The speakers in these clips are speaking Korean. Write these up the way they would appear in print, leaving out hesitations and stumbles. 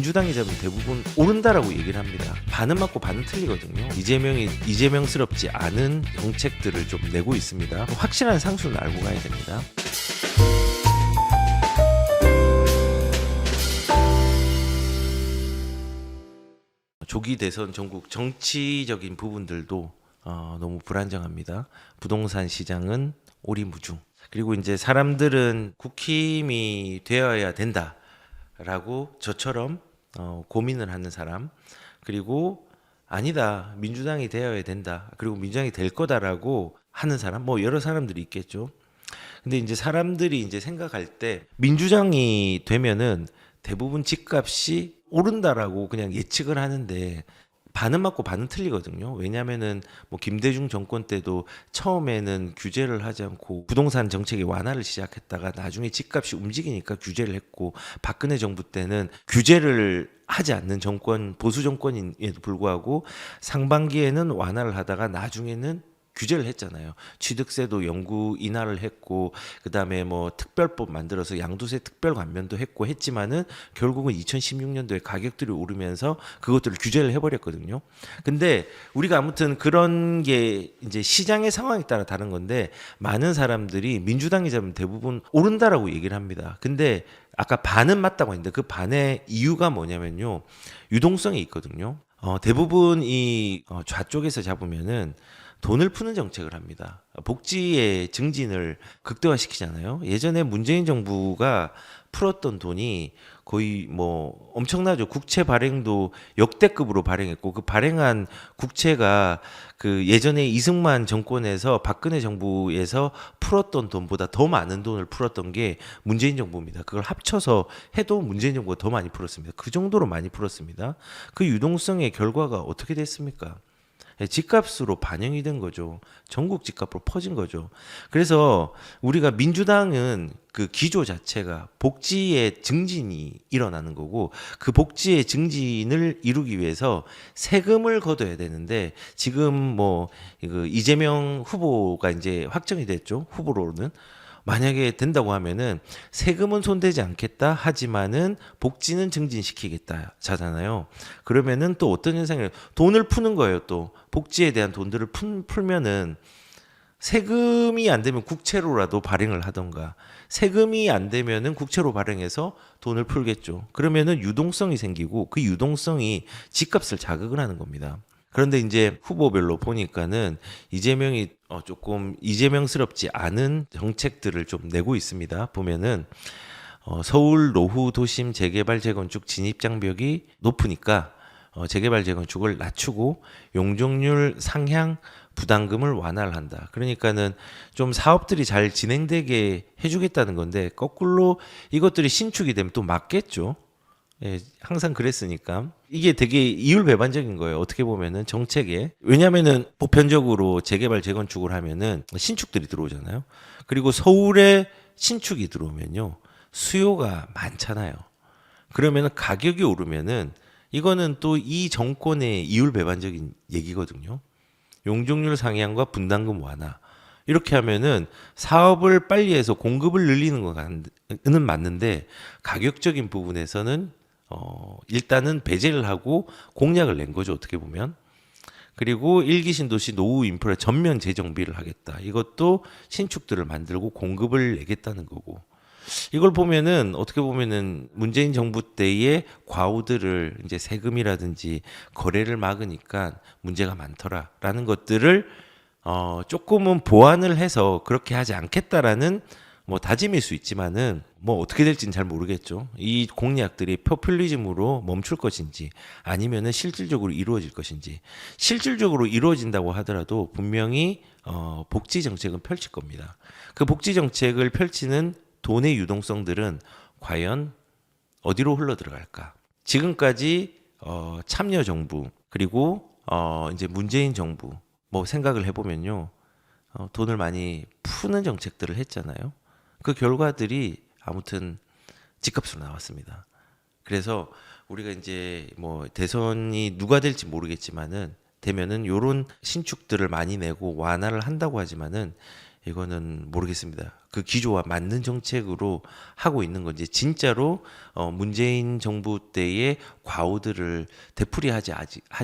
민주당이 잡으면 대부분 오른다라고 얘기를 합니다. 반은 맞고 반은 틀리거든요. 이재명이 이재명스럽지 않은 정책들을 좀 내고 있습니다. 확실한 상수는 알고 가야 됩니다. 조기 대선 전국 정치적인 부분들도 너무 불안정합니다. 부동산 시장은 오리무중. 그리고 이제 사람들은 국힘이 되어야 된다라고 저처럼 고민을 하는 사람, 그리고 아니다, 민주당이 되어야 된다, 그리고 민주당이 될 거다라고 하는 사람, 뭐 여러 사람들이 있겠죠. 근데 이제 사람들이 이제 생각할 때 민주당이 되면은 대부분 집값이 오른다라고 그냥 예측을 하는데 반은 맞고 반은 틀리거든요. 왜냐면은 뭐 김대중 정권 때도 처음에는 규제를 하지 않고 부동산 정책의 완화를 시작했다가 나중에 집값이 움직이니까 규제를 했고, 박근혜 정부 때는 규제를 하지 않는 정권, 보수 정권임에도 불구하고 상반기에는 완화를 하다가 나중에는 규제를 했잖아요. 취득세도 영구 인하를 했고, 그다음에 뭐 특별법 만들어서 양도세 특별 감면도 했고 했지만은 결국은 2016년도에 가격들이 오르면서 그것들을 규제를 해버렸거든요. 근데 우리가 아무튼 그런 게 이제 시장의 상황에 따라 다른 건데, 많은 사람들이 민주당이 잡으면 대부분 오른다라고 얘기를 합니다. 근데 아까 반은 맞다고 했는데 그 반의 이유가 뭐냐면요, 유동성이 있거든요. 대부분 이 좌쪽에서 잡으면은 돈을 푸는 정책을 합니다. 복지의 증진을 극대화시키잖아요. 예전에 문재인 정부가 풀었던 돈이 거의 뭐 엄청나죠. 국채 발행도 역대급으로 발행했고, 그 발행한 국채가 그 예전에 이승만 정권에서 박근혜 정부에서 풀었던 돈보다 더 많은 돈을 풀었던 게 문재인 정부입니다. 그걸 합쳐서 해도 문재인 정부가 더 많이 풀었습니다. 그 정도로 많이 풀었습니다. 그 유동성의 결과가 어떻게 됐습니까? 집값으로 반영이 된 거죠. 전국 집값으로 퍼진 거죠. 그래서 우리가 민주당은 그 기조 자체가 복지의 증진이 일어나는 거고, 그 복지의 증진을 이루기 위해서 세금을 걷어야 되는데, 지금 뭐 이재명 후보가 이제 확정이 됐죠. 후보로는. 만약에 된다고 하면은 세금은 손대지 않겠다 하지만은 복지는 증진시키겠다 자잖아요. 그러면은 또 어떤 현상이, 돈을 푸는 거예요. 또 복지에 대한 돈들을 풀면은 세금이 안 되면 국채로라도 발행을 하던가, 세금이 안 되면은 국채로 발행해서 돈을 풀겠죠. 그러면은 유동성이 생기고, 그 유동성이 집값을 자극을 하는 겁니다. 그런데 이제 후보별로 보니까는 이재명이 조금 이재명스럽지 않은 정책들을 좀 내고 있습니다. 보면은 서울 노후 도심 재개발 재건축 진입 장벽이 높으니까 재개발 재건축을 낮추고 용적률 상향 부담금을 완화를 한다. 그러니까는 좀 사업들이 잘 진행되게 해주겠다는 건데, 거꾸로 이것들이 신축이 되면 또 막겠죠. 예, 항상 그랬으니까. 이게 되게 이율배반적인 거예요. 어떻게 보면은 정책에. 왜냐면은 보편적으로 재개발 재건축을 하면은 신축들이 들어오잖아요. 그리고 서울에 신축이 들어오면요, 수요가 많잖아요. 그러면은 가격이 오르면은 이거는 또 이 정권의 이율배반적인 얘기거든요. 용적률 상향과 분담금 완화. 이렇게 하면은 사업을 빨리 해서 공급을 늘리는 거는 맞는데, 가격적인 부분에서는 일단은 배제를 하고 공약을 낸 거죠, 어떻게 보면. 그리고 일기 신도시 노후 인프라 전면 재정비를 하겠다. 이것도 신축들을 만들고 공급을 내겠다는 거고. 이걸 보면은 어떻게 보면은 문재인 정부 때의 과오들을 이제 세금이라든지 거래를 막으니까 문제가 많더라라는 것들을 조금은 보완을 해서 그렇게 하지 않겠다라는 뭐 다짐일 수 있지만은 뭐 어떻게 될지는 잘 모르겠죠. 이 공약들이 포퓰리즘으로 멈출 것인지 아니면은 실질적으로 이루어질 것인지. 실질적으로 이루어진다고 하더라도 분명히 복지 정책은 펼칠 겁니다. 그 복지 정책을 펼치는 돈의 유동성들은 과연 어디로 흘러 들어갈까? 지금까지 참여 정부, 그리고 이제 문재인 정부 뭐 생각을 해보면요, 돈을 많이 푸는 정책들을 했잖아요. 그 결과들이 아무튼 집값으로 나왔습니다. 그래서 우리가 이제 뭐 대선이 누가 될지 모르겠지만은 되면은 요런 신축들을 많이 내고 완화를 한다고 하지만은 이거는 모르겠습니다. 그 기조와 맞는 정책으로 하고 있는 건지 진짜로 문재인 정부 때의 과오들을 되풀이하지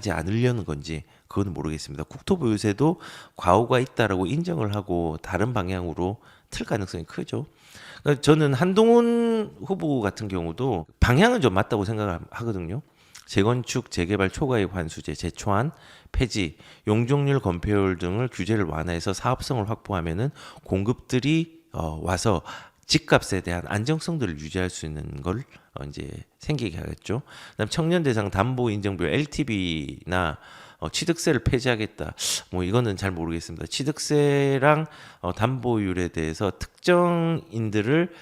않으려는 건지 그건 모르겠습니다. 국토부 요새도 과오가 있다라고 인정을 하고 다른 방향으로 틀 가능성이 크죠. 그러니까 저는 한동훈 후보 같은 경우도 방향은 좀 맞다고 생각하거든요. 재건축, 재개발 초과이익 환수제, 재초안, 폐지, 용적률 건폐율 등을 규제를 완화해서 사업성을 확보하면은 공급들이 와서 집값에 대한 안정성들을 유지할 수 있는 걸 이제 생기게 하겠죠. 그다음 청년 대상 담보 인정비율 LTV나 취득세를 폐지하겠다. 뭐 이거는 잘 모르겠습니다. 취득세랑 담보율에 대해서 특정인들을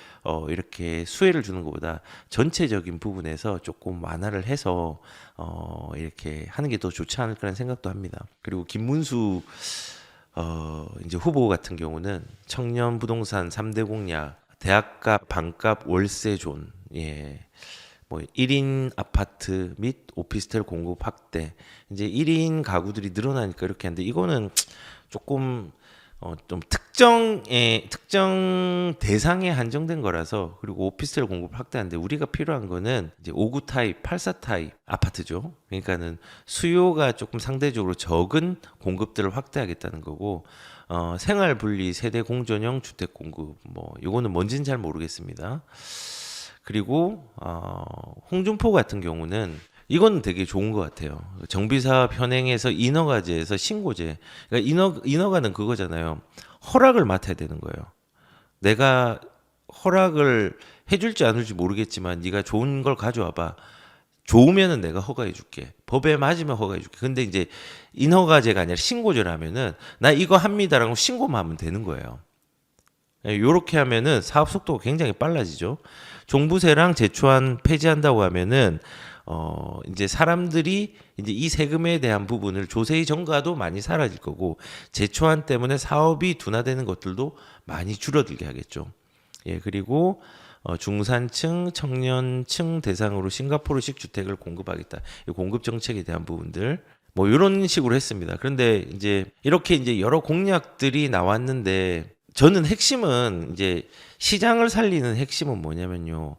이렇게 수혜를 주는 것보다 전체적인 부분에서 조금 완화를 해서 이렇게 하는 게 더 좋지 않을까라는 생각도 합니다. 그리고 김문수 이제 후보 같은 경우는 청년 부동산 3대 공약, 대학가 반값 월세존, 뭐 1인 아파트 및 오피스텔 공급 확대. 이제 1인 가구들이 늘어나니까 이렇게 하는데 이거는 조금 좀 특정 대상에 한정된 거라서 그리고 오피스텔 공급 확대하는데 우리가 필요한 거는 이제 5구 타입, 84 타입 아파트죠. 그러니까는 수요가 조금 상대적으로 적은 공급들을 확대하겠다는 거고 생활 분리 세대 공전형 주택 공급 뭐 이거는 뭔지는 잘 모르겠습니다. 그리고 홍준표 같은 경우는 이건 되게 좋은 것 같아요. 정비사업 현행에서 인허가제에서 신고제. 그러니까 인허가는 그거잖아요. 허락을 맡아야 되는 거예요. 내가 허락을 해줄지 안 해줄지 모르겠지만 네가 좋은 걸 가져와봐. 좋으면은 내가 허가해 줄게. 법에 맞으면 허가해 줄게. 근데 이제 인허가제가 아니라 신고제라면은 나 이거 합니다라고 신고만 하면 되는 거예요. 요렇게 하면은 사업 속도가 굉장히 빨라지죠. 종부세랑 재초안 폐지한다고 하면은 이제 사람들이 이제 이 세금에 대한 부분을 조세의 전가도 많이 사라질 거고 재초안 때문에 사업이 둔화되는 것들도 많이 줄어들게 하겠죠. 그리고 중산층, 청년층 대상으로 싱가포르식 주택을 공급하겠다. 이 공급 정책에 대한 부분들 뭐 이런 식으로 했습니다. 그런데 이제 이렇게 이제 여러 공약들이 나왔는데 저는 핵심은 이제 시장을 살리는 핵심은 뭐냐면요.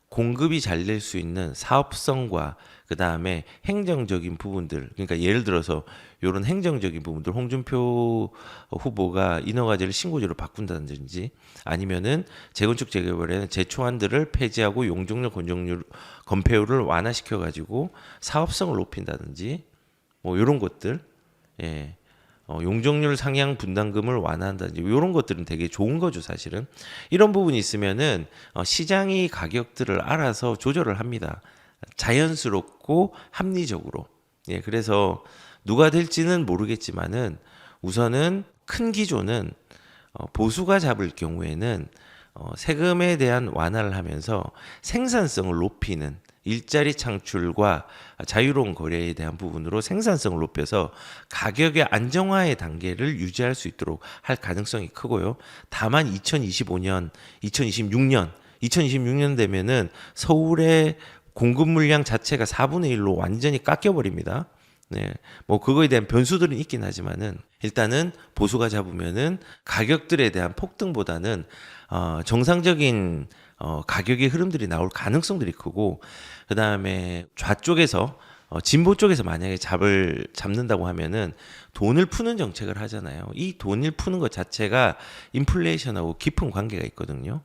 공급이 잘 될 수 있는 사업성과 그 다음에 행정적인 부분들, 그러니까 예를 들어서 이런 행정적인 부분들, 홍준표 후보가 인허가제를 신고제로 바꾼다든지 아니면은 재건축 재개발에는 재초안들을 폐지하고 용적률 건폐율을 완화시켜 가지고 사업성을 높인다든지 뭐 이런 것들, 용적률 상향 분담금을 완화한다든지 이런 것들은 되게 좋은 거죠 사실은. 이런 부분이 있으면은 시장이 가격들을 알아서 조절을 합니다. 자연스럽고 합리적으로. 그래서 누가 될지는 모르겠지만은 우선은 큰 기조는 보수가 잡을 경우에는 세금에 대한 완화를 하면서 생산성을 높이는 일자리 창출과 자유로운 거래에 대한 부분으로 생산성을 높여서 가격의 안정화의 단계를 유지할 수 있도록 할 가능성이 크고요. 다만 2026년 되면은 서울의 공급 물량 자체가 4분의 1로 완전히 깎여버립니다. 뭐 그거에 대한 변수들은 있긴 하지만은 일단은 보수가 잡으면은 가격들에 대한 폭등보다는 정상적인 가격의 흐름들이 나올 가능성들이 크고 그 다음에 좌쪽에서 진보 쪽에서 만약에 잡는다고 하면은 돈을 푸는 정책을 하잖아요. 이 돈을 푸는 것 자체가 인플레이션하고 깊은 관계가 있거든요.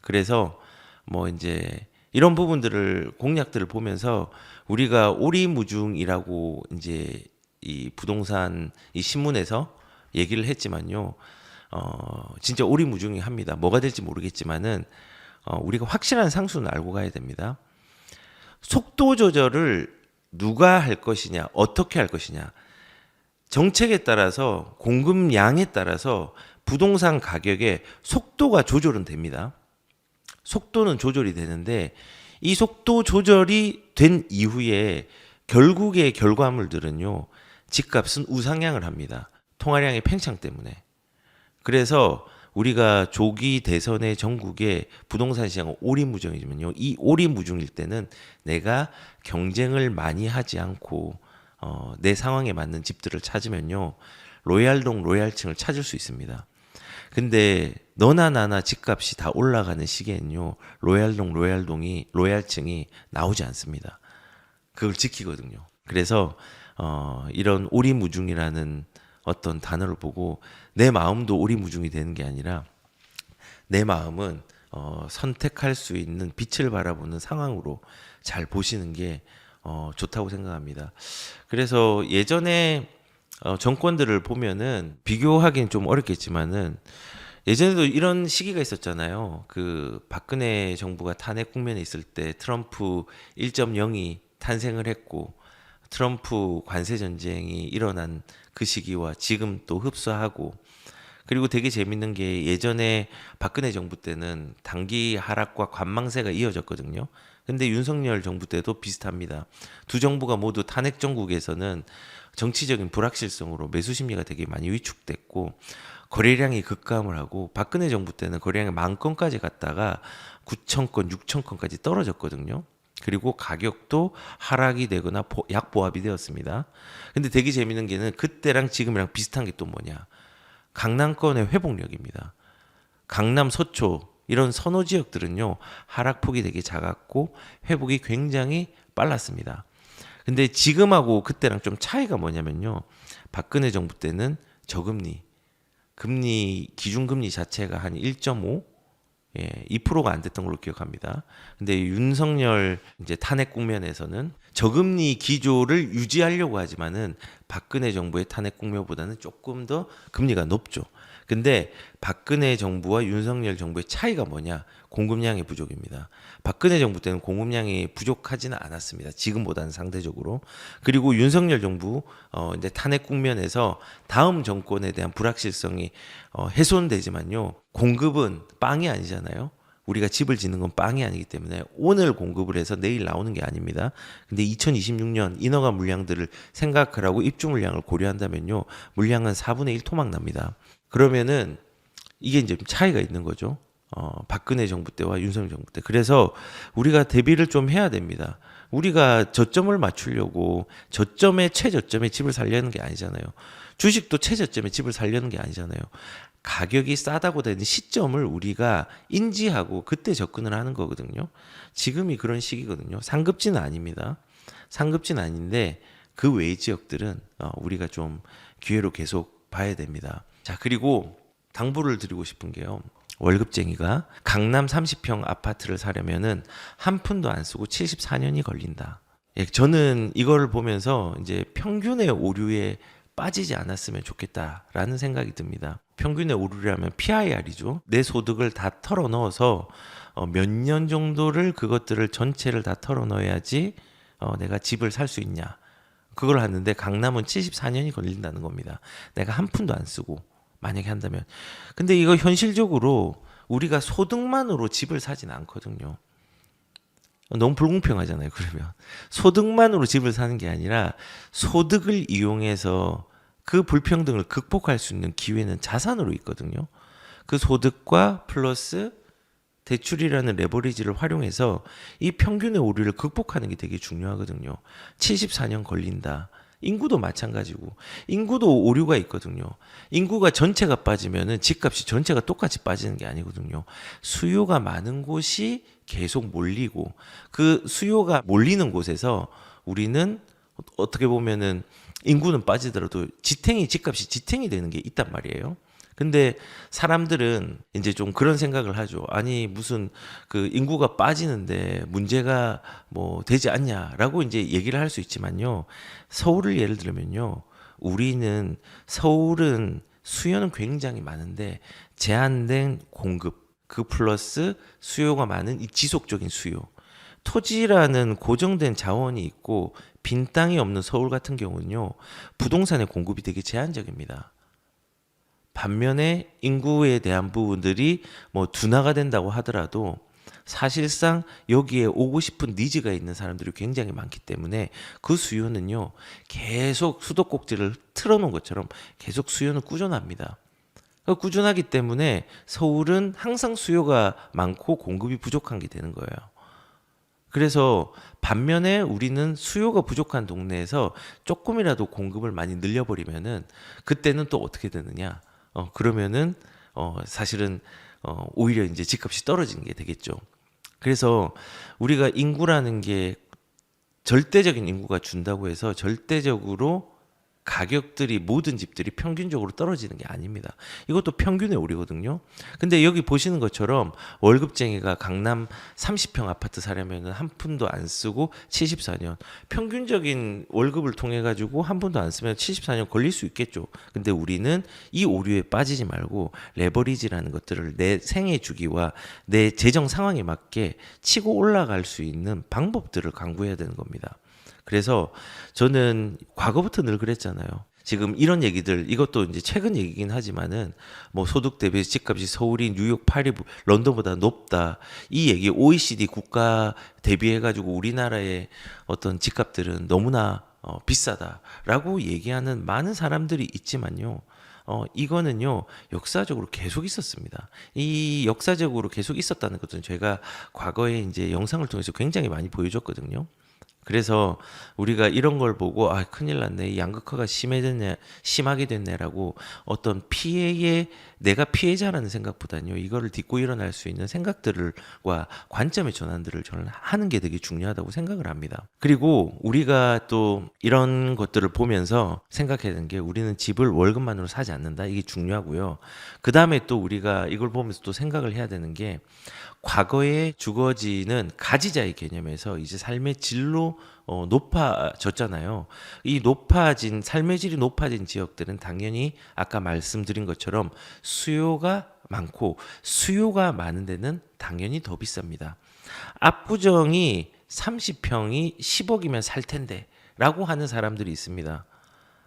그래서 뭐 이제 이런 부분들을 공약들을 보면서 우리가 오리무중이라고 이제 이 부동산 이 신문에서 얘기를 했지만요. 진짜 오리무중합니다. 뭐가 될지 모르겠지만은 우리가 확실한 상수는 알고 가야 됩니다. 속도 조절을 누가 할 것이냐, 어떻게 할 것이냐. 정책에 따라서 공급량에 따라서 부동산 가격의 속도가 조절은 됩니다. 속도는 조절이 되는데 이 속도 조절이 된 이후에 결국의 결과물들은요. 집값은 우상향을 합니다. 통화량의 팽창 때문에. 그래서 우리가 조기 대선의 전국의 부동산 시장은 오리무중이지만요. 이 오리무중일 때는 내가 경쟁을 많이 하지 않고 내 상황에 맞는 집들을 찾으면요. 로얄동 로얄층을 찾을 수 있습니다. 근데 너나 나나 집값이 다 올라가는 시기에는요, 로얄층이 나오지 않습니다. 그걸 지키거든요. 그래서 이런 오리무중이라는 어떤 단어를 보고 내 마음도 오리무중이 되는 게 아니라 내 마음은 선택할 수 있는 빛을 바라보는 상황으로 잘 보시는 게 좋다고 생각합니다. 그래서 예전에 정권들을 보면은 비교하기는 좀 어렵겠지만은 예전에도 이런 시기가 있었잖아요. 그 박근혜 정부가 탄핵 국면에 있을 때 트럼프 1.0이 탄생을 했고 트럼프 관세 전쟁이 일어난 그 시기와 지금 또 흡사하고 그리고 되게 재밌는 게 예전에 박근혜 정부 때는 단기 하락과 관망세가 이어졌거든요. 근데 윤석열 정부 때도 비슷합니다. 두 정부가 모두 탄핵 정국에서는 정치적인 불확실성으로 매수 심리가 되게 많이 위축됐고 거래량이 급감을 하고 박근혜 정부 때는 거래량이 10,000건까지 갔다가 9,000건, 6,000건까지 떨어졌거든요. 그리고 가격도 하락이 되거나 약보합이 되었습니다. 근데 되게 재밌는 게는 그때랑 지금이랑 비슷한 게 또 뭐냐. 강남권의 회복력입니다. 강남, 서초 이런 선호 지역들은요. 하락폭이 되게 작았고 회복이 굉장히 빨랐습니다. 근데 지금하고 그때랑 좀 차이가 뭐냐면요. 박근혜 정부 때는 저금리, 기준금리 자체가 한 1.5, 2%가 안 됐던 걸로 기억합니다. 근데 윤석열 이제 탄핵 국면에서는 저금리 기조를 유지하려고 하지만은 박근혜 정부의 탄핵 국면보다는 조금 더 금리가 높죠. 근데 박근혜 정부와 윤석열 정부의 차이가 뭐냐? 공급량의 부족입니다. 박근혜 정부 때는 공급량이 부족하지는 않았습니다. 지금보다는 상대적으로. 그리고 윤석열 정부 이제 탄핵 국면에서 다음 정권에 대한 불확실성이 훼손되지만요. 공급은 빵이 아니잖아요. 우리가 집을 짓는 건 빵이 아니기 때문에 오늘 공급을 해서 내일 나오는 게 아닙니다. 근데 2026년 인허가 물량들을 생각하라고 입주 물량을 고려한다면요. 물량은 4분의 1 토막 납니다. 그러면은 이게 이제 좀 차이가 있는 거죠. 박근혜 정부 때와 윤석열 정부 때. 그래서 우리가 대비를 좀 해야 됩니다. 우리가 저점을 맞추려고 저점에 최저점에 집을 살려는 게 아니잖아요. 주식도 최저점에 집을 살려는 게 아니잖아요. 가격이 싸다고 되는 시점을 우리가 인지하고 그때 접근을 하는 거거든요. 지금이 그런 시기거든요. 상급지는 아닙니다. 상급지는 아닌데 그 외의 지역들은 우리가 좀 기회로 계속 봐야 됩니다. 자, 그리고 당부를 드리고 싶은 게요. 월급쟁이가 강남 30평 아파트를 사려면은 한 푼도 안 쓰고 74년이 걸린다. 예, 저는 이걸 보면서 이제 평균의 오류에 빠지지 않았으면 좋겠다라는 생각이 듭니다. 평균의 오류라면 PIR이죠. 내 소득을 다 털어 넣어서 몇 년 정도를 그것들을 전체를 다 털어 넣어야지 내가 집을 살 수 있냐. 그걸 하는데 강남은 74년이 걸린다는 겁니다. 내가 한 푼도 안 쓰고 만약에 한다면. 근데 이거 현실적으로 우리가 소득만으로 집을 사진 않거든요. 너무 불공평하잖아요. 그러면 소득만으로 집을 사는 게 아니라 소득을 이용해서 그 불평등을 극복할 수 있는 기회는 자산으로 있거든요. 그 소득과 플러스 대출이라는 레버리지를 활용해서 이 평균의 오류를 극복하는 게 되게 중요하거든요. 74년 걸린다. 인구도 마찬가지고 인구도 오류가 있거든요. 인구가 전체가 빠지면은 집값이 전체가 똑같이 빠지는 게 아니거든요. 수요가 많은 곳이 계속 몰리고 그 수요가 몰리는 곳에서 우리는 어떻게 보면은 인구는 빠지더라도 집값이 지탱이 되는 게 있단 말이에요. 근데 사람들은 이제 좀 그런 생각을 하죠. 아니 무슨 그 인구가 빠지는데 문제가 뭐 되지 않냐라고 이제 얘기를 할 수 있지만요. 서울을 예를 들면요. 서울은 수요는 굉장히 많은데 제한된 공급 그 플러스 수요가 많은 이 지속적인 수요. 토지라는 고정된 자원이 있고 빈 땅이 없는 서울 같은 경우는요. 부동산의 공급이 되게 제한적입니다. 반면에 인구에 대한 부분들이 뭐 둔화가 된다고 하더라도 사실상 여기에 오고 싶은 니즈가 있는 사람들이 굉장히 많기 때문에 그 수요는요 계속 수도꼭지를 틀어놓은 것처럼 계속 수요는 꾸준합니다. 꾸준하기 때문에 서울은 항상 수요가 많고 공급이 부족한 게 되는 거예요. 그래서 반면에 우리는 수요가 부족한 동네에서 조금이라도 공급을 많이 늘려버리면은 그때는 또 어떻게 되느냐? 그러면은 사실은 오히려 이제 집값이 떨어지는 게 되겠죠. 그래서 우리가 인구라는 게 절대적인 인구가 준다고 해서 절대적으로 가격들이 모든 집들이 평균적으로 떨어지는 게 아닙니다. 이것도 평균의 오리거든요. 근데 여기 보시는 것처럼 월급쟁이가 강남 30평 아파트 사려면 한 푼도 안 쓰고 74년 평균적인 월급을 통해 가지고 한 푼도 안 쓰면 74년 걸릴 수 있겠죠. 근데 우리는 이 오류에 빠지지 말고 레버리지라는 것들을 내 생애 주기와 내 재정 상황에 맞게 치고 올라갈 수 있는 방법들을 강구해야 되는 겁니다. 그래서 저는 과거부터 늘 그랬잖아요. 지금 이런 얘기들, 이것도 이제 최근 얘기긴 하지만은 뭐 소득 대비 집값이 서울이 뉴욕, 파리, 런던보다 높다. 이 얘기 OECD 국가 대비해가지고 우리나라의 어떤 집값들은 너무나 비싸다라고 얘기하는 많은 사람들이 있지만요. 이거는요, 역사적으로 계속 있었습니다. 이 역사적으로 계속 있었다는 것은 제가 과거에 이제 영상을 통해서 굉장히 많이 보여줬거든요. 그래서 우리가 이런 걸 보고 큰일 났네, 이 양극화가 심하게 됐네라고 어떤 피해에 내가 피해자라는 생각보다는요, 이거를 딛고 일어날 수 있는 생각들과 관점의 전환들을 저는 하는 게 되게 중요하다고 생각을 합니다. 그리고 우리가 또 이런 것들을 보면서 생각해야 되는 게, 우리는 집을 월급만으로 사지 않는다, 이게 중요하고요. 그 다음에 또 우리가 이걸 보면서 또 생각을 해야 되는 게, 과거에 주거지는 가지자의 개념에서 이제 삶의 질로 높아졌잖아요. 이 높아진 삶의 질이 높아진 지역들은 당연히 아까 말씀드린 것처럼 수요가 많고, 수요가 많은 데는 당연히 더 비쌉니다. 압구정이 30평이 10억이면 살 텐데 라고 하는 사람들이 있습니다.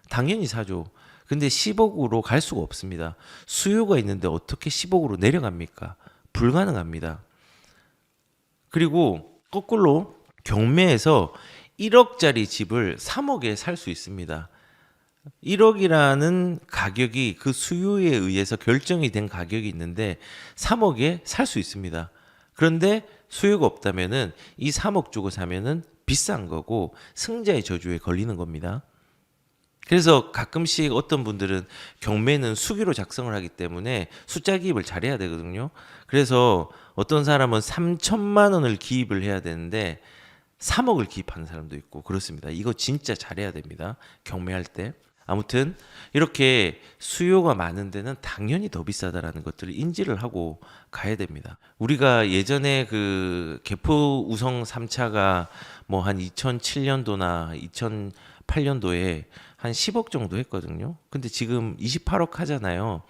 당연히 사죠. 근데 10억으로 갈 수가 없습니다. 수요가 있는데 어떻게 10억으로 내려갑니까? 불가능합니다. 그리고 거꾸로 경매에서 1억짜리 집을 3억에 살 수 있습니다. 1억이라는 가격이 그 수요에 의해서 결정이 된 가격이 있는데 3억에 살 수 있습니다. 그런데 수요가 없다면은 이 3억 주고 사면은 비싼 거고 승자의 저주에 걸리는 겁니다. 그래서 가끔씩 어떤 분들은 경매는 수기로 작성을 하기 때문에 숫자 기입을 잘해야 되거든요. 그래서 어떤 사람은 3천만 원을 기입을 해야 되는데 3억을 기입하는 사람도 있고 그렇습니다. 이거 진짜 잘해야 됩니다. 경매할 때. 아무튼 이렇게 수요가 많은 데는 당연히 더 비싸다라는 것들을 인지를 하고 가야 됩니다. 우리가 예전에 그 개포 우성 3차가 뭐 한 2007년도나 2008년도에 한 10억 정도 했거든요. 근데 지금 28억 하잖아요.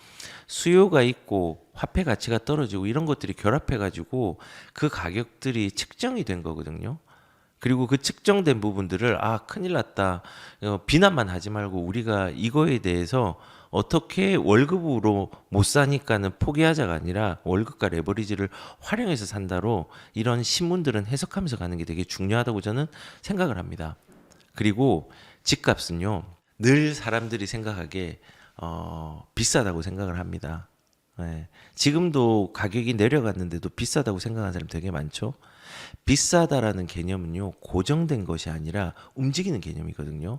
수요가 있고 화폐 가치가 떨어지고 이런 것들이 결합해가지고 그 가격들이 측정이 된 거거든요. 그리고 그 측정된 부분들을 큰일 났다, 비난만 하지 말고 우리가 이거에 대해서 어떻게 월급으로 못 사니까는 포기하자가 아니라 월급과 레버리지를 활용해서 산다로 이런 신문들은 해석하면서 가는 게 되게 중요하다고 저는 생각을 합니다. 그리고 집값은요, 늘 사람들이 생각하기에 비싸다고 생각을 합니다. 네. 지금도 가격이 내려갔는데도 비싸다고 생각하는 사람 되게 많죠. 비싸다라는 개념은요, 고정된 것이 아니라 움직이는 개념이거든요.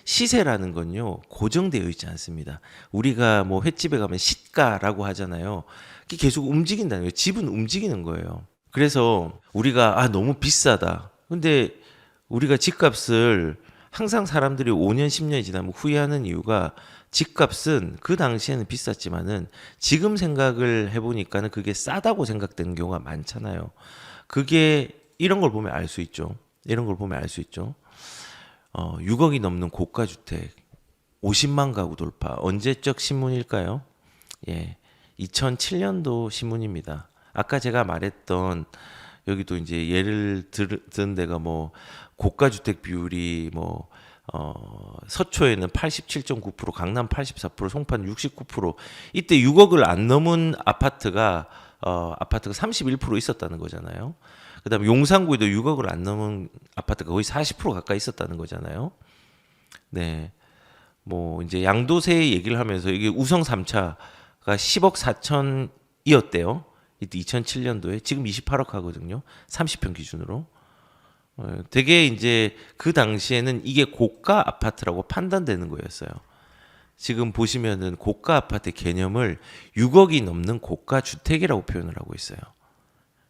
시세라는 건요, 고정되어 있지 않습니다. 우리가 뭐 횟집에 가면 시가라고 하잖아요. 그게 계속 움직인다는 거예요. 집은 움직이는 거예요. 그래서 우리가 너무 비싸다, 근데 우리가 집값을 항상 사람들이 5년, 10년이 지나면 후회하는 이유가, 집값은 그 당시에는 비쌌지만은 지금 생각을 해보니까는 그게 싸다고 생각되는 경우가 많잖아요. 그게 이런 걸 보면 알 수 있죠. 이런 걸 보면 알 수 있죠. 6억이 넘는 고가 주택 50만 가구 돌파. 언제적 신문일까요? 예, 2007년도 신문입니다. 아까 제가 말했던 여기도 이제 예를 든 데가 뭐 고가 주택 비율이 뭐 서초에는 87.9%, 강남 84%, 송파는 69%. 이때 6억을 안 넘은 아파트가 31% 있었다는 거잖아요. 그다음에 용산구에도 6억을 안 넘은 아파트가 거의 40% 가까이 있었다는 거잖아요. 네. 뭐 이제 양도세 얘기를 하면서 이게 우성 3차가 10억 4천이었대요. 이때 2007년도에. 지금 28억 하거든요. 30평 기준으로. 되게 이제 그 당시에는 이게 고가 아파트라고 판단되는 거였어요. 지금 보시면은 고가 아파트 개념을 6억이 넘는 고가 주택이라고 표현을 하고 있어요.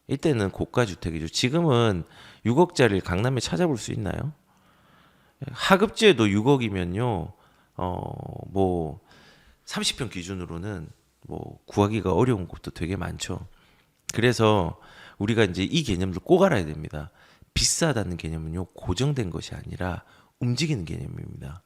이때는 고가 주택이죠. 지금은 6억짜리를 강남에 찾아볼 수 있나요? 하급지에도 6억이면요. 뭐 30평 기준으로는 뭐 구하기가 어려운 곳도 되게 많죠. 그래서 우리가 이제 이 개념을 꼭 알아야 됩니다. 비싸다는 개념은요, 고정된 것이 아니라 움직이는 개념입니다.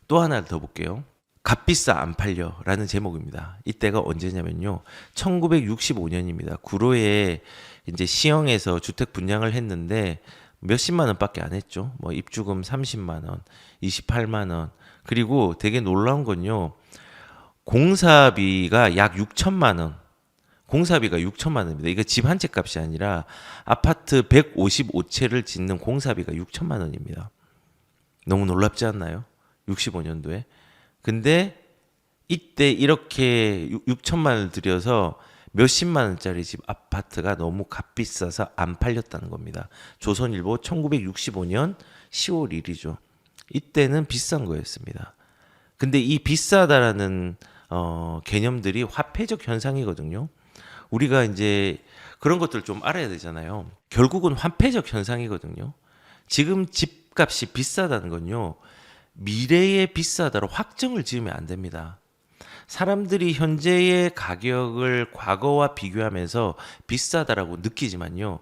또 하나를 더 볼게요. 값비싸 안 팔려라는 제목입니다. 이때가 언제냐면요, 1965년입니다. 구로에 이제 시형에서 주택 분양을 했는데 몇십만 원밖에 안 했죠. 뭐 입주금 30만 원, 28만 원. 그리고 되게 놀라운 건요, 공사비가 약 6천만 원. 공사비가 6천만 원입니다. 이거 집 한 채 값이 아니라 아파트 155채를 짓는 공사비가 6천만 원입니다. 너무 놀랍지 않나요? 65년도에. 근데 이때 이렇게 6천만 원을 들여서 몇십만 원짜리 집 아파트가 너무 값비싸서 안 팔렸다는 겁니다. 조선일보 1965년 10월 1일이죠. 이때는 비싼 거였습니다. 근데 이 비싸다라는 개념들이 화폐적 현상이거든요. 우리가 이제 그런 것들을 좀 알아야 되잖아요. 결국은 화폐적 현상이거든요. 지금 집값이 비싸다는 건요, 미래에 비싸다로 확정을 지으면 안 됩니다. 사람들이 현재의 가격을 과거와 비교하면서 비싸다라고 느끼지만요,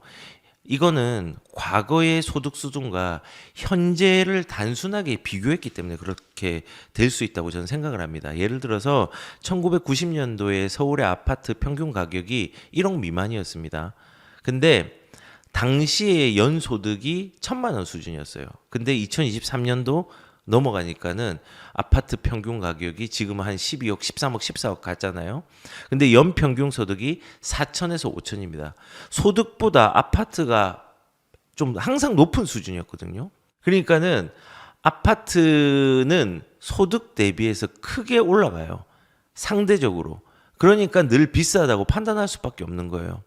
이거는 과거의 소득 수준과 현재를 단순하게 비교했기 때문에 그렇게 될 수 있다고 저는 생각을 합니다. 예를 들어서 1990년도에 서울의 아파트 평균 가격이 1억 미만이었습니다. 근데 당시의 연소득이 1,000만 원 수준이었어요. 근데 2023년도 넘어가니까는 아파트 평균 가격이 지금 한 12억, 13억, 14억 갔잖아요. 근데 연평균 소득이 4천에서 5천입니다. 소득보다 아파트가 좀 항상 높은 수준이었거든요. 그러니까는 아파트는 소득 대비해서 크게 올라가요. 상대적으로. 그러니까 늘 비싸다고 판단할 수밖에 없는 거예요.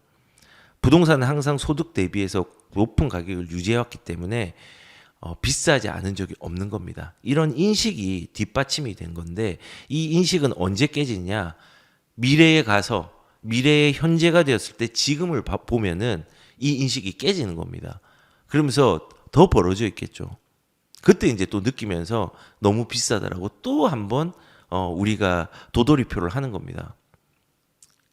부동산은 항상 소득 대비해서 높은 가격을 유지해왔기 때문에 비싸지 않은 적이 없는 겁니다. 이런 인식이 뒷받침이 된 건데, 이 인식은 언제 깨지냐? 미래에 가서 미래의 현재가 되었을 때 지금을 보면은 이 인식이 깨지는 겁니다. 그러면서 더 벌어져 있겠죠. 그때 이제 또 느끼면서 너무 비싸다라고 또 한번 우리가 도돌이표를 하는 겁니다.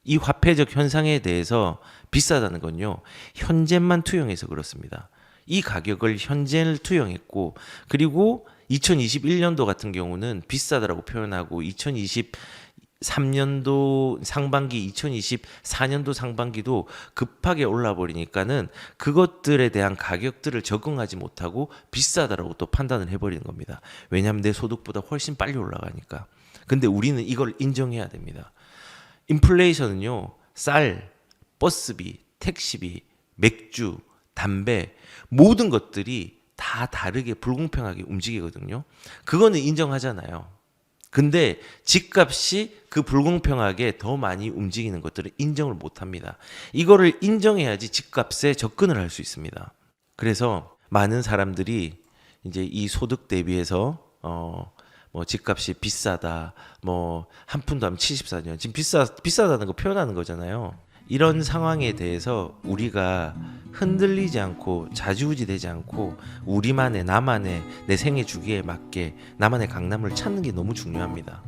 이 화폐적 현상에 대해서 비싸다는 건요, 현재만 투영해서 그렇습니다. 이 가격을 현재를 투영했고, 그리고 2021년도 같은 경우는 비싸다라고 표현하고 2023년도 상반기, 2024년도 상반기도 급하게 올라 버리니까는 그것들에 대한 가격들을 적응하지 못하고 비싸다라고 또 판단을 해버리는 겁니다. 왜냐하면 내 소득보다 훨씬 빨리 올라가니까. 근데 우리는 이걸 인정해야 됩니다. 인플레이션은요, 쌀, 버스비, 택시비, 맥주, 담배, 모든 것들이 다 다르게 불공평하게 움직이거든요. 그거는 인정하잖아요. 근데 집값이 그 불공평하게 더 많이 움직이는 것들을 인정을 못 합니다. 이거를 인정해야지 집값에 접근을 할 수 있습니다. 그래서 많은 사람들이 이제 이 소득 대비해서 뭐 집값이 비싸다, 뭐 한 푼도 하면 74년, 지금 비싸다는 거 표현하는 거잖아요. 이런 상황에 대해서 우리가 흔들리지 않고 좌지우지되지 않고 우리만의, 나만의, 내 생애 주기에 맞게 나만의 강남을 찾는 게 너무 중요합니다.